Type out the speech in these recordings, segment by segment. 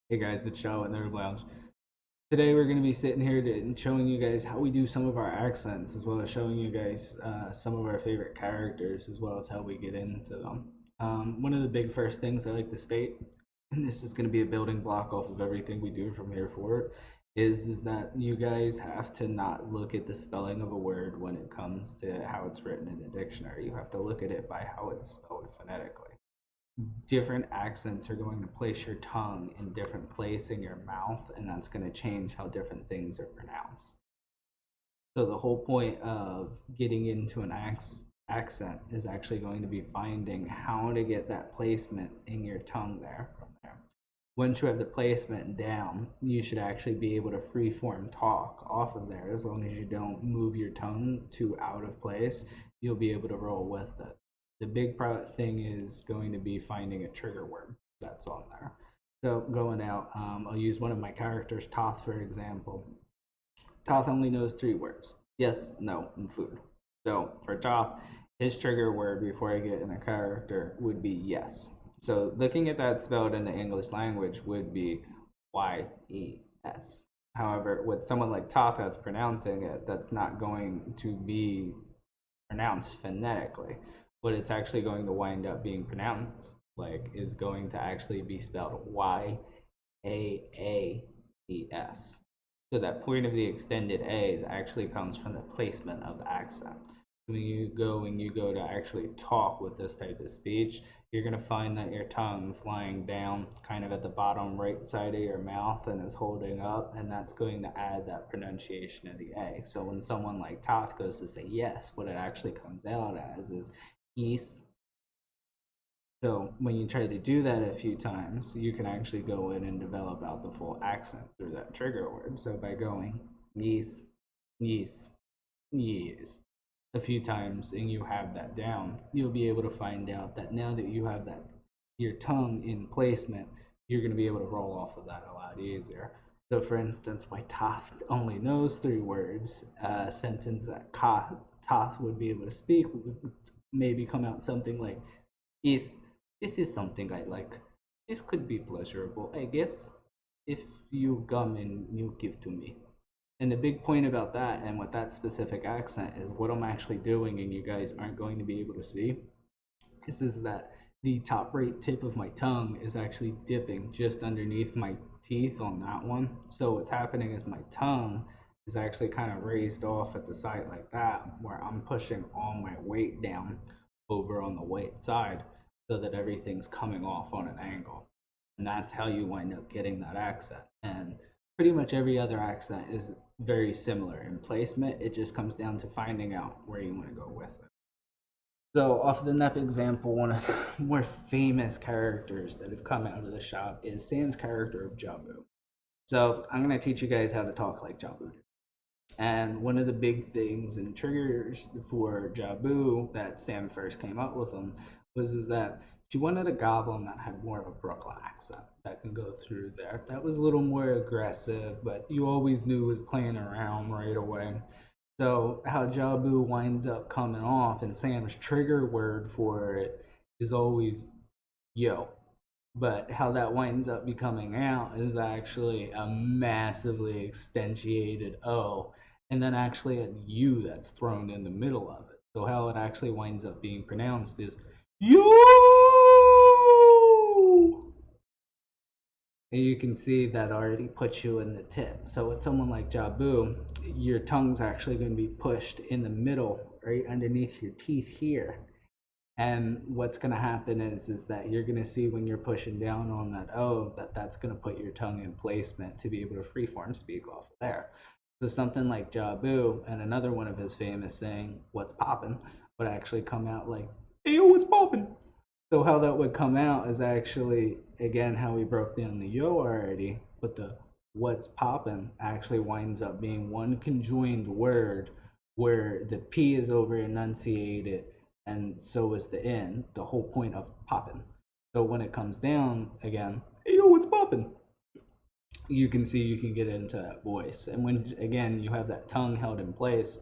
Hey guys, it's Shaw at Nerd Lounge. Today we're going to be sitting here and showing you guys how we do some of our accents, as well as showing you guys some of our favorite characters, as well as how we get into them. One of the big first things I like to state, and this is going to be a building block off of everything we do from here forward, is that you guys have to not look at the spelling of a word when it comes to how it's written in a dictionary. You have to look at it by how it's spelled phonetically. Different accents are going to place your tongue in different place in your mouth, and that's going to change how different things are pronounced. So the whole point of getting into an accent is actually going to be finding how to get that placement in your tongue there from there. Once you have the placement down, you should actually be able to freeform talk off of there. As long as you don't move your tongue too out of place, you'll be able to roll with it. The big thing is going to be finding a trigger word that's on there. So going out, I'll use one of my characters, Toth, for example. Toth only knows three words: yes, no, and food. So for Toth, his trigger word before I get in a character would be yes. So looking at that spelled in the English language would be YES. However, with someone like Toth that's pronouncing it, that's not going to be pronounced phonetically. What it's actually going to wind up being pronounced like is going to actually be spelled YAAES. So that point of the extended A's actually comes from the placement of the accent. When you go to actually talk with this type of speech, you're going to find that your tongue's lying down kind of at the bottom right side of your mouth and is holding up, and that's going to add that pronunciation of the A. So when someone like Toth goes to say yes, what it actually comes out as is east. So when you try to do that a few times, you can actually go in and develop out the full accent through that trigger word. So by going yes, yes, yes a few times and you have that down, you'll be able to find out that now that you have that your tongue in placement, you're going to be able to roll off of that a lot easier. So, for instance, my Toth only knows three words. A sentence that Toth would be able to speak would maybe come out something like, "Is this is something I like. This could be pleasurable, I guess, if you come and you give to me." And the big point about that and what that specific accent is, what I'm actually doing, and you guys aren't going to be able to see, is that the top right tip of my tongue is actually dipping just underneath my teeth on that one. So what's happening is my tongue is actually kind of raised off at the side like that, where I'm pushing all my weight down over on the right side so that everything's coming off on an angle. And that's how you wind up getting that accent. And pretty much every other accent is very similar in placement. It just comes down to finding out where you want to go with it. So, off the NEP example, one of the more famous characters that have come out of the shop is Sam's character of Jabu. So, I'm going to teach you guys how to talk like Jabu. And one of the big things and triggers for Jabu that Sam first came up with him was is that she wanted a goblin that had more of a Brooklyn accent that can go through there. That was a little more aggressive, but you always knew was playing around right away. So how Jabu winds up coming off, and Sam's trigger word for it is always yo. But how that winds up becoming out is actually a massively extensiated O, and then actually a U that's thrown in the middle of it. So how it actually winds up being pronounced is yo. And you can see that already puts you in the tip. So with someone like Jabu, your tongue's actually going to be pushed in the middle, right underneath your teeth here. And what's going to happen is that you're going to see when you're pushing down on that O that that's going to put your tongue in placement to be able to freeform speak off of there. So something like Jabu and another one of his famous saying, "What's poppin'," would actually come out like, "Hey yo, what's poppin'?" So how that would come out is actually again how we broke down the yo already, but the "what's poppin" actually winds up being one conjoined word where the P is over enunciated and so is the N, the whole point of poppin'. So when it comes down again, "Hey yo, what's poppin'?" You can see you can get into that voice. And when again you have that tongue held in place,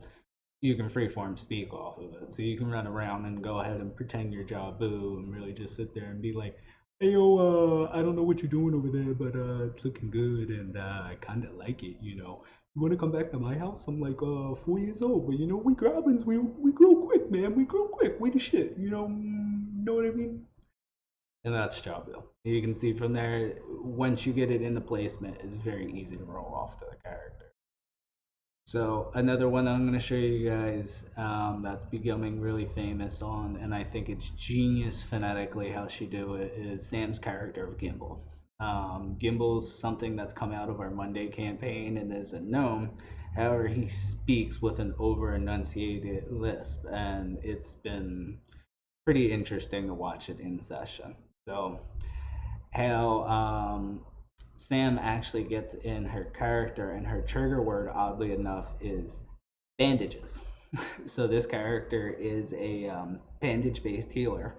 you can freeform speak off of it. So you can run around and go ahead and pretend you're Jabu and really just sit there and be like, Hey yo, I don't know what you're doing over there, but it's looking good, and I kind of like it. You want to come back to my house? I'm like 4 years old, but we Goblins, we grow quick, man. We grow quick. We the shit. Know what I mean? And that's Chowville. You can see from there, once you get it in the placement, it's very easy to roll off to the character. So another one I'm going to show you guys that's becoming really famous on, and I think it's genius phonetically how she do it, is Sam's character of Gimbal. Gimbal's something that's come out of our Monday campaign and is a gnome. However, he speaks with an over enunciated lisp, and it's been pretty interesting to watch it in session. So how Sam actually gets in her character, and her trigger word, oddly enough, is bandages. So this character is a bandage-based healer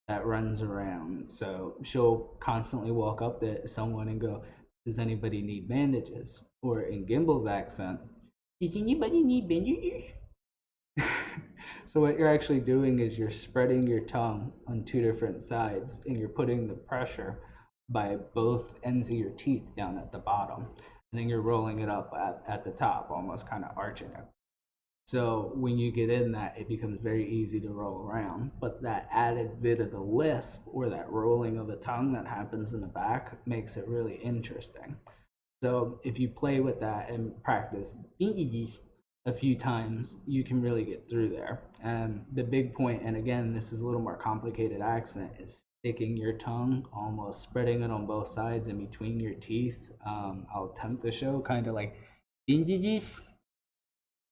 that runs around. So she'll constantly walk up to someone and go, "Does anybody need bandages?" Or in Gimbal's accent, "Does anybody need bandages?" So what you're actually doing is you're spreading your tongue on two different sides, and you're putting the pressure by both ends of your teeth down at the bottom, and then you're rolling it up at the top, almost kind of arching it. So when you get in that, it becomes very easy to roll around. But that added bit of the lisp or that rolling of the tongue that happens in the back makes it really interesting. So if you play with that and practice a few times, you can really get through there. And the big point, and again, this is a little more complicated accent, is sticking your tongue, almost spreading it on both sides and between your teeth. I'll attempt to show kind of like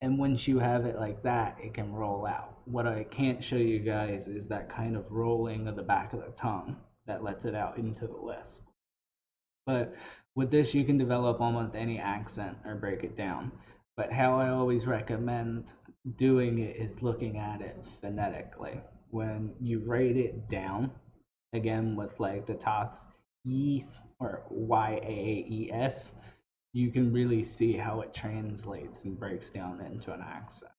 and once you have it like that, it can roll out. What I can't show you guys is that kind of rolling of the back of the tongue that lets it out into the lisp. But with this, you can develop almost any accent or break it down. But how I always recommend doing it is looking at it phonetically. When you write it down, again with like the talks yeast or yaes, you can really see how it translates and breaks down into an accent.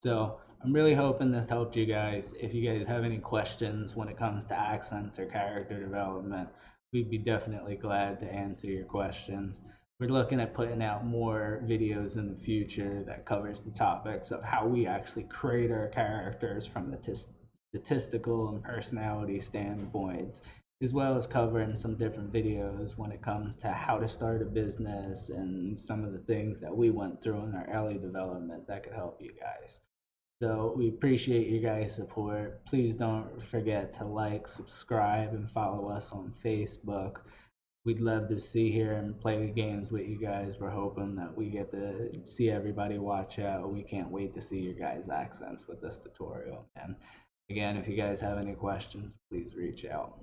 So I'm really hoping this helped you guys. If you guys have any questions when it comes to accents or character development, we'd be definitely glad to answer your questions. We're looking at putting out more videos in the future that covers the topics of how we actually create our characters from the statistical and personality standpoints, as well as covering some different videos when it comes to how to start a business and some of the things that we went through in our early development that could help you guys. So we appreciate your guys' support. Please don't forget to like, subscribe, and follow us on Facebook. We'd love to see here and play the games with you guys. We're hoping that we get to see everybody watch out. We can't wait to see your guys' accents with this tutorial. And again, if you guys have any questions, please reach out.